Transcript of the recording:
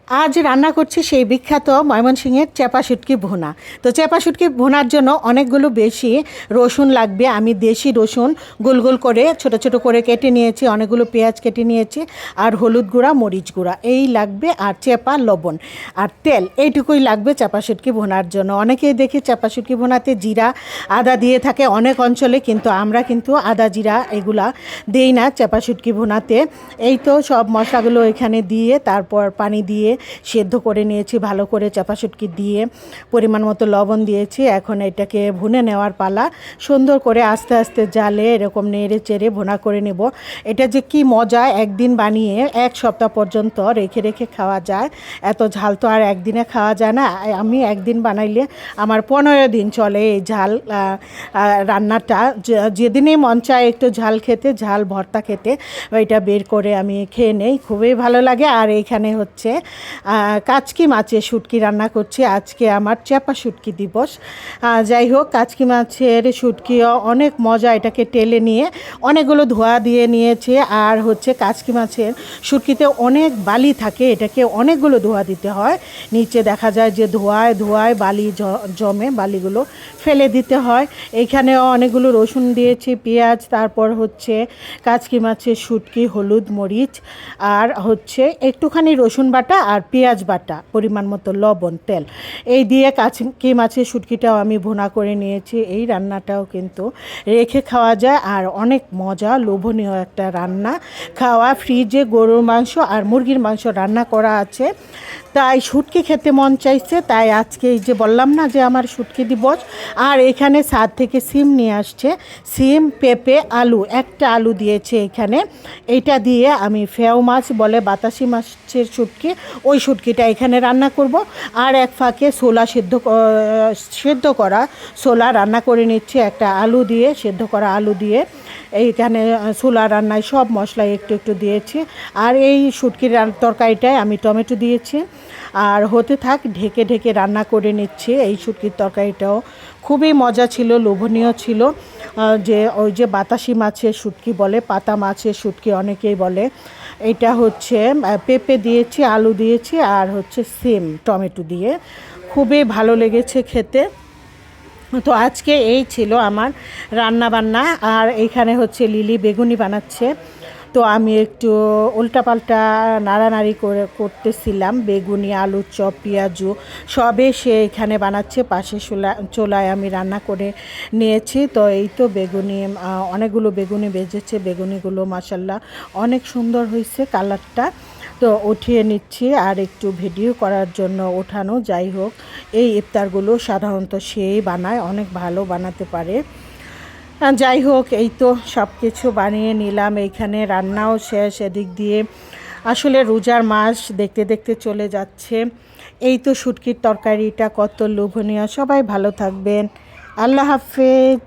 আজ রান্না করছি সেই বিখ্যাত ময়মনসিংহের চেপা শুটকি ভুনা। তো চেপা শুটকি ভুনার জন্য অনেকগুলো বেশি রসুন লাগবে। আমি দেশি রসুন গোল গোল করে ছোট ছোট করে কেটে নিয়েছি, অনেকগুলো পেঁয়াজ কেটে নিয়েছি, আর হলুদ গুঁড়া, মরিচ গুঁড়া এই লাগবে, আর চেপা, লবণ আর তেল, এইটুকুই লাগবে চেপা শুটকি ভুনার জন্য। অনেকেই দেখি চেপা শুটকি ভুনাতে জিরা আদা দিয়ে থাকে অনেক অঞ্চলে, কিন্তু আমরা কিন্তু আদা জিরা এগুলা দেই না চেপা শুটকি ভুনাতে। এই তো সব মশলাগুলো এখানে দিয়ে তারপর পানি দিয়ে সেদ্ধ করে নিয়েছি ভালো করে, চাপা শুটকি দিয়ে পরিমাণ মতো লবণ দিয়েছি। এখন এটাকে ভুনে নেওয়ার পালা। সুন্দর করে আস্তে আস্তে জালে এরকম নেড়ে চেড়ে ভুনা করে নেব। এটা যে কি মজা, একদিন বানিয়ে এক সপ্তাহ পর্যন্ত রেখে রেখে খাওয়া যায়। এত ঝাল তো আর একদিনে খাওয়া যায় না। আমি একদিন বানাইলে আমার 15 দিন চলে এই ঝাল রান্নাটা। যেদিনই মন চায় একটু ঝাল খেতে, ঝাল ভর্তা খেতে, ওইটা বের করে আমি খেয়ে নেই, খুবই ভালো লাগে। আর এইখানে হচ্ছে কাচকি মাছের শুটকি রান্না করছি। আজকে আমার চেপা শুটকি দিবস। যাই হোক, কাচকি মাছের শুটকিও অনেক মজা। এটাকে টেলে নিয়ে অনেকগুলো ধোয়া দিয়ে নিয়েছে। আর হচ্ছে কাচকি মাছের শুটকিতে অনেক বালি থাকে, এটাকে অনেকগুলো ধোয়া দিতে হয়। নিচে দেখা যায় যে ধোয়ায় ধোয়ায় বালি জমে, বালিগুলো ফেলে দিতে হয়। এইখানেও অনেকগুলো রসুন দিয়েছি, পেঁয়াজ, তারপর হচ্ছে কাচকি মাছের শুটকি, হলুদ, মরিচ, আর হচ্ছে একটুখানি রসুন বাটা আর পেঁয়াজ বাটা, পরিমাণ মতো লবণ, তেল, এই দিয়ে কাচকি মাছের শুটকিটাও আমি ভুনা করে নিয়েছি। এই রান্নাটাও কিন্তু রেখে খাওয়া যায় আর অনেক মজা, লোভনীয় একটা রান্না। খাওয়া ফ্রিজে গরুর মাংস আর মুরগির মাংস রান্না করা আছে, তাই শুটকি খেতে মন চাইছে। তাই আজকে এই যে বললাম না যে আমার শুটকি দিবস। আর এখানে ছাদ থেকে সিম নিয়ে আসছে, সিম, পেঁপে, আলু, একটা আলু দিয়েছে এখানে। এইটা দিয়ে আমি ফেও মাছ বলে বাতাসি মাছের শুটকি, ওই শুটকিটা এখানে রান্না করব। আর এক ফাঁকে ছোলা সেদ্ধ করা ছোলা রান্না করে নিচ্ছি, একটা আলু দিয়ে, সেদ্ধ করা আলু দিয়ে। এইখানে ছোলা রান্নায় সব মশলা একটু একটু দিয়েছি। আর এই শুটকির তরকারিটায় আমি টমেটো দিয়েছি। আর হতে থাক, ঢেকে ঢেকে রান্না করে নিচ্ছি। এই শুটকির তরকারিটাও খুবই মজা ছিল, লোভনীয় ছিল। যে ওই যে বাতাসি মাছের শুটকি বলে, পাতা মাছের শুটকি অনেকেই বলে। এটা হচ্ছে পেঁপে দিয়েছি, আলু দিয়েছি, আর হচ্ছে সিম টমেটো দিয়ে, খুবই ভালো লেগেছে খেতে। তো আজকে এই ছিল আমার রান্না বান্না। আর এইখানে হচ্ছে লিলি বেগুনি বানাচ্ছে, তো আমি একটু উল্টাপাল্টা নাড়ানাড়ি করতেছিলাম। বেগুনি, আলুর চপ, পেঁয়াজু সবে সে এখানে বানাচ্ছে, পাশে চোলায় আমি রান্না করে নিয়েছি। তো এই তো বেগুনি, অনেকগুলো বেগুনি বেজেছে, বেগুনিগুলো মাশাল্লাহ অনেক সুন্দর হয়েছে কালারটা। তো উঠিয়ে নিচ্ছি আর একটু ভিডিও করার জন্য ওঠানো। যাই হোক, এই ইফতারগুলো সাধারণত সেই বানায়, অনেক ভালো বানাতে পারে। যাই হোক, এই তো সব কিছু বানিয়ে নিলাম, এইখানে রান্নাও শেষ। এদিক দিয়ে আসলে রোজার মাস দেখতে দেখতে চলে যাচ্ছে। এই তো শুটকির তরকারিটা কত লোভনীয়। সবাই ভালো থাকবেন, আল্লাহ হাফেজ।